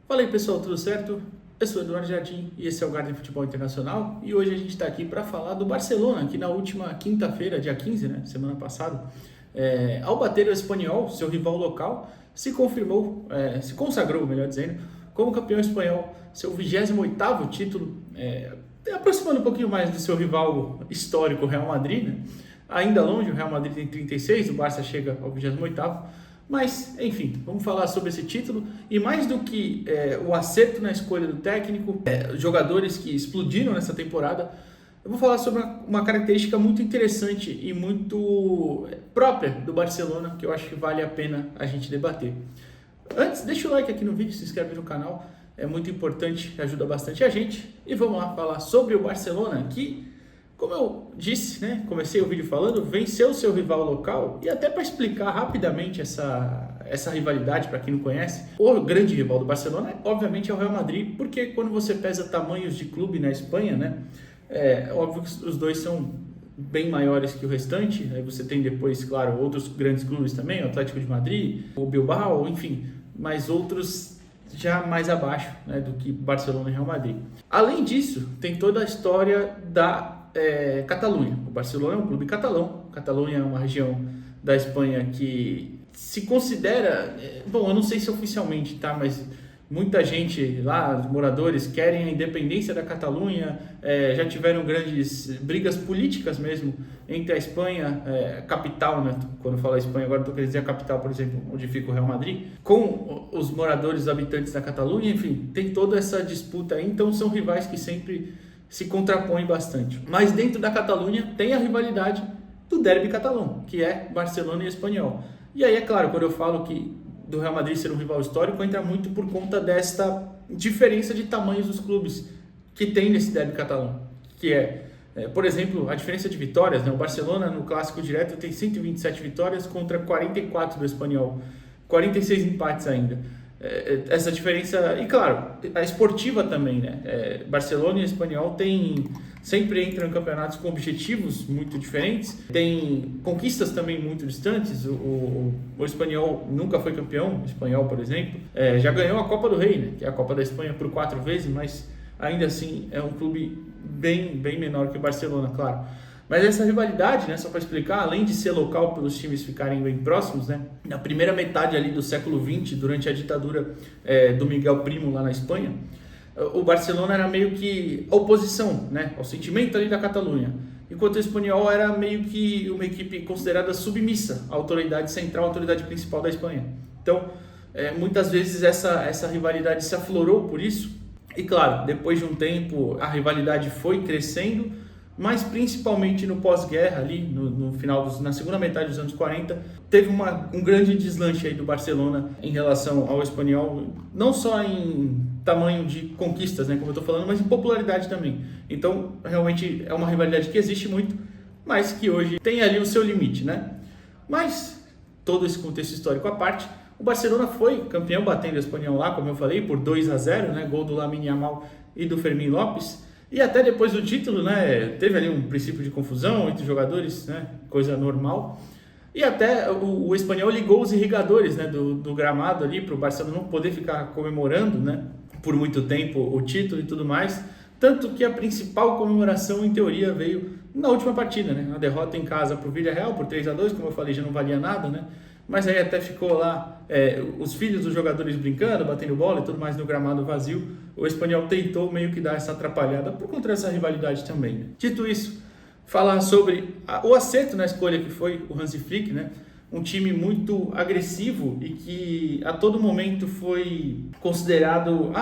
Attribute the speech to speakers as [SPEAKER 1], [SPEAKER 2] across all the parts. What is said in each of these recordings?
[SPEAKER 1] Fala aí pessoal, tudo certo? Eu sou o Eduardo Jardim e esse é o Garden Futebol Internacional e hoje a gente está aqui para falar do Barcelona, que na última quinta-feira, dia 15, né, semana passada, ao bater o Espanyol, seu rival local, se consagrou, melhor dizendo, como campeão espanhol, seu 28º título, aproximando um pouquinho mais do seu rival histórico, Real Madrid, né? Ainda longe, o Real Madrid tem 36, o Barça chega ao 28º, mas, enfim, vamos falar sobre esse título e mais do que o acerto na escolha do técnico, jogadores que explodiram nessa temporada, eu vou falar sobre uma característica muito interessante e muito própria do Barcelona, que eu acho que vale a pena a gente debater. Antes, deixa o like aqui no vídeo, se inscreve no canal, é muito importante, ajuda bastante a gente. E vamos lá falar sobre o Barcelona, que, como eu disse, né, comecei o vídeo falando, venceu o seu rival local. E até para explicar rapidamente essa rivalidade, para quem não conhece, o grande rival do Barcelona, obviamente, é o Real Madrid, porque quando você pesa tamanhos de clube na Espanha, né, é óbvio que os dois são bem maiores que o restante. Aí você tem depois, claro, outros grandes clubes também, o Atlético de Madrid, o Bilbao, enfim, mas outros já mais abaixo, né, do que Barcelona e Real Madrid. Além disso, tem toda a história da Catalunha. O Barcelona é um clube catalão. Catalunha é uma região da Espanha que se considera, bom, eu não sei se oficialmente, tá, mas muita gente lá, os moradores, querem a independência da Catalunha. Já tiveram grandes brigas políticas mesmo entre a Espanha, capital, né? Quando eu falo Espanha, agora estou querendo dizer a capital, por exemplo, onde fica o Real Madrid, com os moradores, os habitantes da Catalunha. Enfim, tem toda essa disputa aí, então são rivais que sempre se contrapõem bastante. Mas dentro da Catalunha tem a rivalidade do derby catalão, que é Barcelona e Espanyol. E aí, é claro, quando eu falo que do Real Madrid ser um rival histórico, entra muito por conta desta diferença de tamanhos dos clubes que tem nesse derby catalão, que por exemplo, a diferença de vitórias, né? O Barcelona no clássico direto tem 127 vitórias contra 44 do Espanyol, 46 empates ainda. Essa diferença, e claro, a esportiva também, né? Barcelona e Espanyol sempre entram em campeonatos com objetivos muito diferentes, tem conquistas também muito distantes. O Espanyol nunca foi campeão, o Espanyol, por exemplo, já ganhou a Copa do Rei, né? Que é a Copa da Espanha, por 4 vezes, mas ainda assim é um clube bem menor que o Barcelona, claro. Mas essa rivalidade, né, só para explicar, além de ser local pelos times ficarem bem próximos, né, na primeira metade ali do século XX, durante a ditadura do Miguel Primo lá na Espanha, o Barcelona era meio que a oposição, né, ao sentimento ali da Catalunha, enquanto o Espanyol era meio que uma equipe considerada submissa à autoridade central, à autoridade principal da Espanha. Então, muitas vezes essa rivalidade se aflorou por isso, e claro, depois de um tempo a rivalidade foi crescendo, mas principalmente no pós-guerra, ali no final na segunda metade dos anos 40, teve um grande deslanche aí do Barcelona em relação ao Espanyol, não só em tamanho de conquistas, né, como eu estou falando, mas em popularidade também. Então, realmente é uma rivalidade que existe muito, mas que hoje tem ali o seu limite, né? Mas, todo esse contexto histórico à parte, o Barcelona foi campeão batendo o Espanyol lá, como eu falei, por 2-0, né, gol do Lamine Yamal e do Fermín López. E até depois do título, né, teve ali um princípio de confusão entre os jogadores, né, coisa normal. E até o Espanyol ligou os irrigadores, né, do gramado ali para o Barcelona não poder ficar comemorando, né, por muito tempo o título e tudo mais. Tanto que a principal comemoração, em teoria, veio na última partida, né, a derrota em casa para o Villarreal por 3-2, como eu falei, já não valia nada, né. Mas aí até ficou lá os filhos dos jogadores brincando, batendo bola e tudo mais no gramado vazio. O Espanyol tentou meio que dar essa atrapalhada por conta dessa rivalidade também, né? Dito isso, falar sobre o acerto na escolha que foi o Hansi Flick, né? Um time muito agressivo e que a todo momento foi considerado,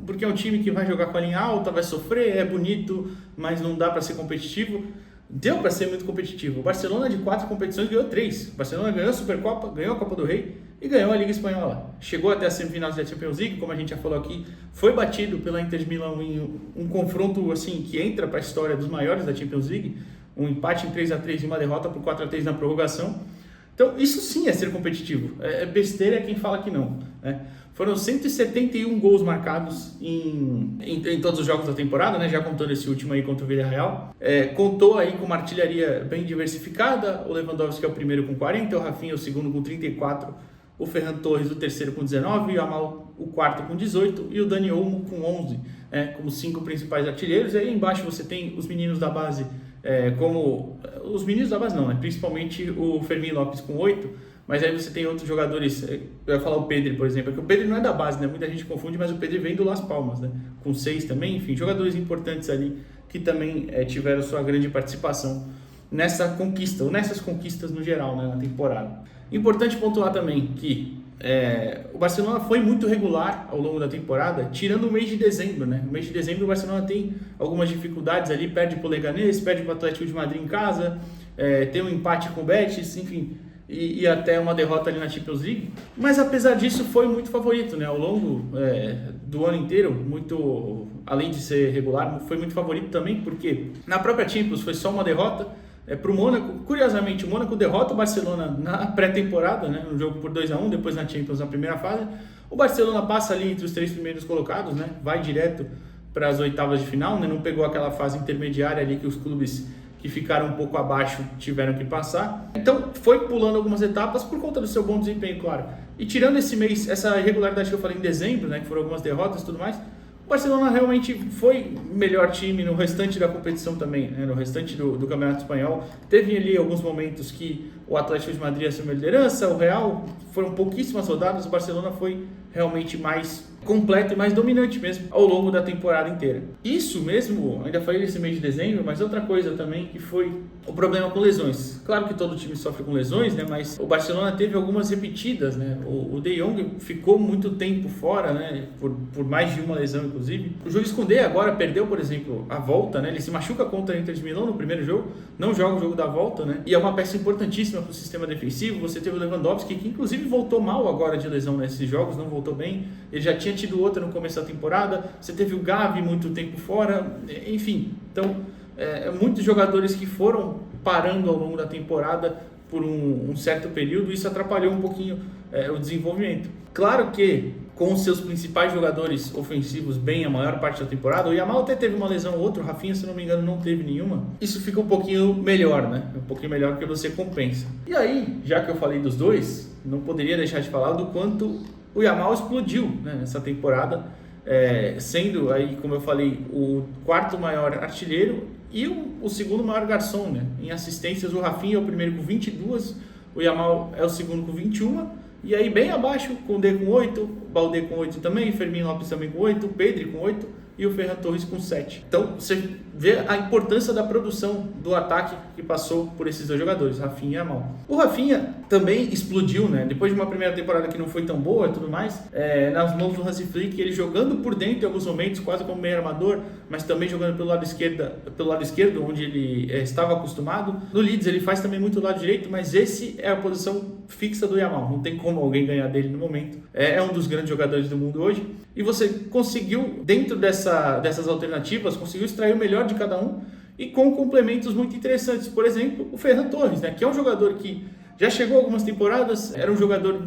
[SPEAKER 1] porque é um time que vai jogar com a linha alta, vai sofrer, é bonito, mas não dá para ser competitivo. Deu para ser muito competitivo. O Barcelona, de 4 competições, ganhou 3. O Barcelona ganhou a Supercopa, ganhou a Copa do Rei e ganhou a Liga Espanhola. Chegou até as semifinais da Champions League, como a gente já falou aqui, foi batido pela Inter de Milão em um confronto assim que entra para a história dos maiores da Champions League, um empate em 3-3 e uma derrota por 4-3 na prorrogação. Então, isso sim é ser competitivo. Besteira quem fala que não, né? Foram 171 gols marcados em todos os jogos da temporada, né? Já contando esse último aí contra o Villarreal. Contou aí com uma artilharia bem diversificada. O Lewandowski é o primeiro com 40, o Rafinha é o segundo com 34, o Ferran Torres o terceiro com 19, o Yamal o quarto com 18 e o Dani Olmo com 11, como 5 principais artilheiros. E aí embaixo você tem os meninos da base, os meninos da base não, né? Principalmente o Fermín Lopes com 8, mas aí você tem outros jogadores, eu ia falar o Pedri, por exemplo, que o Pedri não é da base, né? Muita gente confunde, mas o Pedri vem do Las Palmas, né? Com 6 também, enfim, jogadores importantes ali que também tiveram sua grande participação nessa conquista, ou nessas conquistas no geral, né, na temporada. Importante pontuar também que o Barcelona foi muito regular ao longo da temporada, tirando o mês de dezembro, né? No mês de dezembro o Barcelona tem algumas dificuldades ali, perde para o Leganés, perde para o Atlético de Madrid em casa, tem um empate com o Betis, enfim, e até uma derrota ali na Champions League. Mas apesar disso foi muito favorito, né? Ao longo do ano inteiro, muito, além de ser regular, foi muito favorito também, porque na própria Champions foi só uma derrota para o Mônaco. Curiosamente, o Mônaco derrota o Barcelona na pré-temporada, né? No jogo por 2-1, depois na Champions na primeira fase. O Barcelona passa ali entre os 3 primeiros colocados, né? Vai direto para as oitavas de final, né? Não pegou aquela fase intermediária ali que os clubes que ficaram um pouco abaixo tiveram que passar. Então foi pulando algumas etapas por conta do seu bom desempenho, claro. E tirando esse mês, essa irregularidade que eu falei em dezembro, né, que foram algumas derrotas e tudo mais, o Barcelona realmente foi melhor time no restante da competição também, né, no restante do Campeonato Espanhol. Teve ali alguns momentos que o Atlético de Madrid assumiu a liderança, o Real, foram pouquíssimas rodadas, o Barcelona foi realmente mais completo e mais dominante mesmo ao longo da temporada inteira. Isso mesmo, ainda falei nesse mês de dezembro, mas outra coisa também que foi o problema com lesões. Claro que todo time sofre com lesões, né, mas o Barcelona teve algumas repetidas, né? O De Jong ficou muito tempo fora, né, por mais de uma lesão inclusive. O Jules Koundé agora perdeu, por exemplo, a volta, né? Ele se machuca contra a Inter de Milão no primeiro jogo, não joga o jogo da volta, né? E é uma peça importantíssima para o sistema defensivo. Você teve o Lewandowski, que inclusive voltou mal agora de lesão nesses jogos, não voltou bem. Ele já tinha tido outra no começo da temporada. Você teve o Gavi muito tempo fora, enfim. Então, muitos jogadores que foram parando ao longo da temporada por um certo período, isso atrapalhou um pouquinho o desenvolvimento. Claro que com os seus principais jogadores ofensivos bem a maior parte da temporada, o Yamal até teve uma lesão ou outra, o Rafinha, se não me engano, não teve nenhuma. Isso fica um pouquinho melhor, né? Um pouquinho melhor porque você compensa. E aí, já que eu falei dos dois, não poderia deixar de falar do quanto o Yamal explodiu, né, nessa temporada, sendo aí, como eu falei, o 4º maior artilheiro e o 2º maior garçom, né? Em assistências, o Rafinha é o primeiro com 22, o Yamal é o 2º com 21, e aí bem abaixo, Koundé com 8, Baldé com 8 também, Fermín Lopes também com 8, Pedri com 8 e o Ferran Torres com 7. Então você vê a importância da produção do ataque que passou por esses dois jogadores, Rafinha e Yamal. O Rafinha também explodiu, né? Depois de uma primeira temporada que não foi tão boa e tudo mais, nas mãos do Hansi Flick, ele jogando por dentro em alguns momentos, quase como meio armador, mas também jogando pelo lado esquerdo, onde ele estava acostumado. No Leeds ele faz também muito do lado direito, mas esse é a posição fixa do Yamal, não tem como alguém ganhar dele no momento. É um dos grandes jogadores do mundo hoje, e você conseguiu, dentro dessas alternativas, conseguiu extrair o melhor de cada um, e com complementos muito interessantes. Por exemplo, o Ferran Torres, né, que é um jogador que já chegou algumas temporadas, era um jogador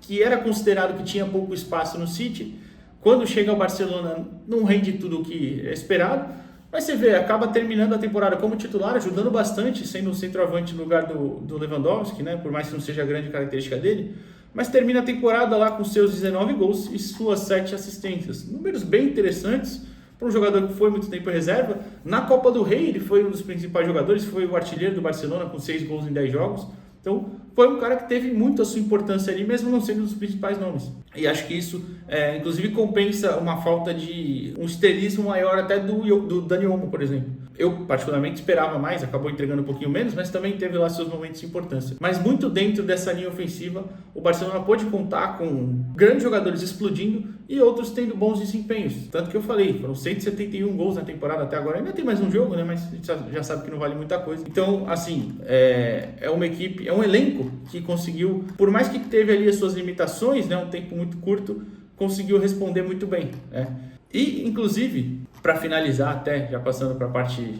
[SPEAKER 1] que era considerado que tinha pouco espaço no City. Quando chega ao Barcelona, não rende tudo o que é esperado, mas você vê, acaba terminando a temporada como titular, ajudando bastante, sendo um centroavante no lugar do Lewandowski, né, por mais que não seja a grande característica dele, mas termina a temporada lá com seus 19 gols e suas 7 assistências. Números bem interessantes para um jogador que foi muito tempo em reserva. Na Copa do Rei ele foi um dos principais jogadores, foi o artilheiro do Barcelona com 6 gols em 10 jogos. Então foi um cara que teve muito a sua importância ali, mesmo não sendo um dos principais nomes. E acho que isso, inclusive, compensa uma falta de um esterismo maior até do Dani Olmo, por exemplo. Eu, particularmente, esperava mais, acabou entregando um pouquinho menos, mas também teve lá seus momentos de importância. Mas muito dentro dessa linha ofensiva, o Barcelona pôde contar com grandes jogadores explodindo e outros tendo bons desempenhos. Tanto que eu falei, foram 171 gols na temporada até agora. Ainda tem mais um jogo, né? Mas a gente já sabe que não vale muita coisa. Então, assim, é uma equipe, é um elenco que conseguiu, por mais que teve ali as suas limitações, né? Um tempo muito curto, conseguiu responder muito bem, né? E, inclusive, para finalizar até, já passando para a parte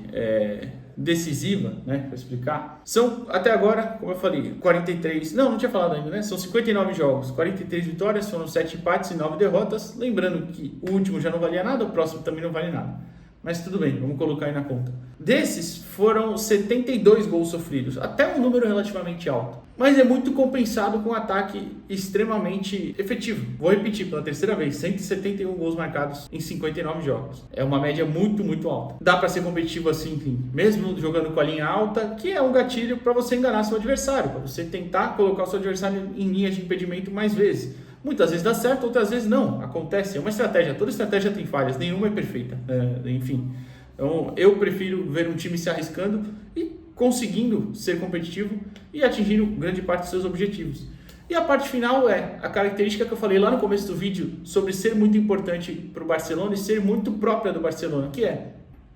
[SPEAKER 1] decisiva, né, para explicar, são, até agora, como eu falei, 43, não tinha falado ainda, né, são 59 jogos, 43 vitórias, foram 7 empates e 9 derrotas, lembrando que o último já não valia nada, o próximo também não vale nada, mas tudo bem, vamos colocar aí na conta. Desses foram 72 gols sofridos, até um número relativamente alto. Mas é muito compensado com um ataque extremamente efetivo. Vou repetir pela terceira vez, 171 gols marcados em 59 jogos. É uma média muito, muito alta. Dá para ser competitivo assim, mesmo jogando com a linha alta, que é um gatilho para você enganar seu adversário, para você tentar colocar o seu adversário em linhas de impedimento mais vezes. Muitas vezes dá certo, outras vezes não. Acontece, é uma estratégia. Toda estratégia tem falhas, nenhuma é perfeita. Enfim, então eu prefiro ver um time se arriscando e conseguindo ser competitivo e atingindo grande parte dos seus objetivos. E a parte final é a característica que eu falei lá no começo do vídeo sobre ser muito importante para o Barcelona e ser muito própria do Barcelona, que é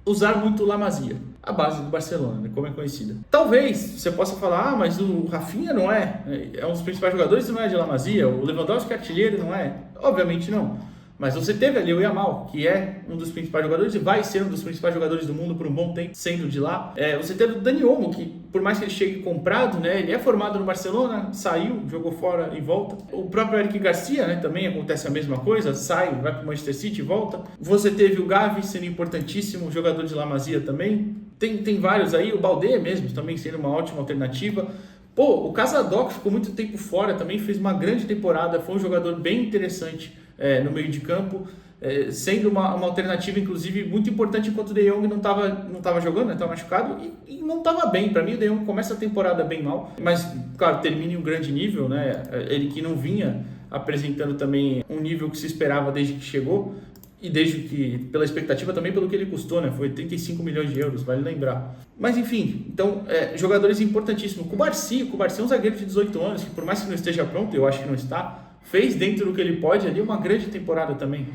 [SPEAKER 1] usar muito La Masia, a base do Barcelona, como é conhecida. Talvez você possa falar, mas o Rafinha não é um dos principais jogadores, não é de La Masia, o Lewandowski é artilheiro, não é? Obviamente não. Mas você teve ali o Yamal, que é um dos principais jogadores e vai ser um dos principais jogadores do mundo por um bom tempo, sendo de lá. Você teve o Dani Olmo, que por mais que ele chegue comprado, né, ele é formado no Barcelona, saiu, jogou fora e volta. O próprio Eric Garcia, né, também acontece a mesma coisa, sai, vai para o Manchester City e volta. Você teve o Gavi sendo importantíssimo, jogador de La Masia também. Tem vários aí, o Baldé mesmo também sendo uma ótima alternativa. O Casadok ficou muito tempo fora, também fez uma grande temporada, foi um jogador bem interessante no meio de campo, sendo uma alternativa, inclusive, muito importante enquanto o De Jong não estava jogando, estava machucado e não estava bem. Para mim, o De Jong começa a temporada bem mal, mas, claro, termina em um grande nível, né? Ele que não vinha apresentando também um nível que se esperava desde que chegou, e desde que, pela expectativa também pelo que ele custou, né? Foi 35 milhões de euros, vale lembrar. Mas enfim, então, jogadores importantíssimos. O Cubarsí é um zagueiro de 18 anos, que por mais que não esteja pronto, eu acho que não está, fez dentro do que ele pode ali uma grande temporada também.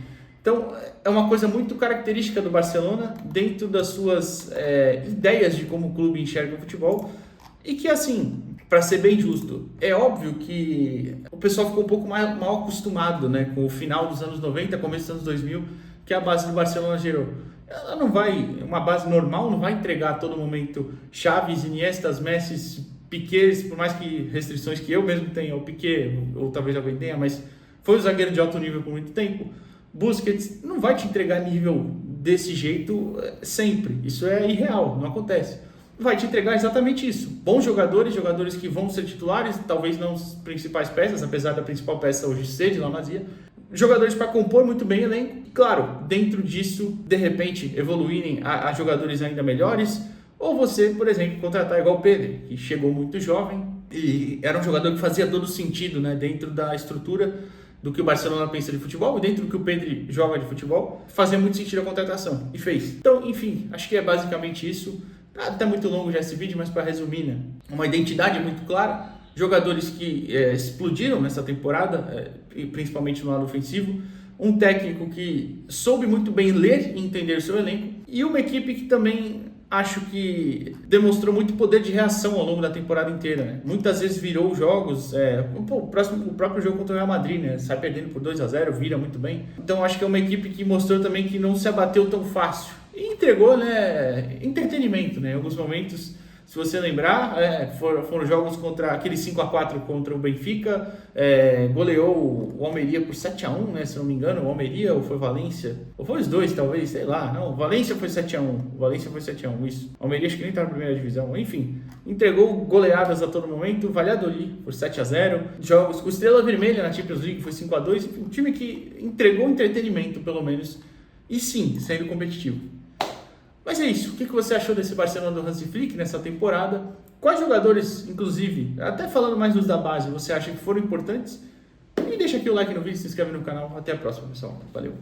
[SPEAKER 1] Então, é uma coisa muito característica do Barcelona, dentro das suas ideias de como o clube enxerga o futebol, e que, assim, para ser bem justo, é óbvio que o pessoal ficou um pouco mal acostumado, né, com o final dos anos 90, começo dos anos 2000, que a base do Barcelona gerou. Ela não vai, uma base normal não vai entregar a todo momento Xavis, Iniestas, Messi, Piqués, por mais que restrições que eu mesmo tenha, o Piqué, ou talvez alguém tenha, mas foi um zagueiro de alto nível por muito tempo. Busquets não vai te entregar nível desse jeito sempre, isso é irreal, não acontece. Vai te entregar exatamente isso. Bons jogadores que vão ser titulares, talvez não as principais peças, apesar da principal peça hoje ser de La Masia. Jogadores para compor muito bem o elenco. Claro, dentro disso, de repente, evoluírem a jogadores ainda melhores. Ou você, por exemplo, contratar igual o Pedri, que chegou muito jovem e era um jogador que fazia todo sentido, né, dentro da estrutura do que o Barcelona pensa de futebol e dentro do que o Pedri joga de futebol. Fazia muito sentido a contratação e fez. Então, enfim, acho que é basicamente isso. Tá muito longo já esse vídeo, mas para resumir, né? Uma identidade muito clara, jogadores que explodiram nessa temporada, principalmente no lado ofensivo, um técnico que soube muito bem ler e entender o seu elenco, e uma equipe que também acho que demonstrou muito poder de reação ao longo da temporada inteira, né? Muitas vezes virou jogos, o próprio jogo contra o Real Madrid, né? Sai perdendo por 2-0, vira muito bem. Então acho que é uma equipe que mostrou também que não se abateu tão fácil. E entregou, né, entretenimento, né? Em alguns momentos, se você lembrar, foram jogos contra aquele 5-4 contra o Benfica, goleou o Almeria por 7-1, né? Se não me engano, o Almeria ou foi o Valência, ou foi os dois, talvez, sei lá. Não, o Valência foi 7-1, isso. O Almeria acho que nem estava na primeira divisão, enfim. Entregou goleadas a todo momento, Valladolid por 7-0, jogos com Estrela Vermelha na Champions League foi 5-2, enfim, um time que entregou entretenimento, pelo menos, e sim, sendo competitivo. Mas é isso, o que você achou desse Barcelona do Hansi Flick nessa temporada? Quais jogadores, inclusive, até falando mais dos da base, você acha que foram importantes? E deixa aqui o like no vídeo, se inscreve no canal. Até a próxima, pessoal. Valeu!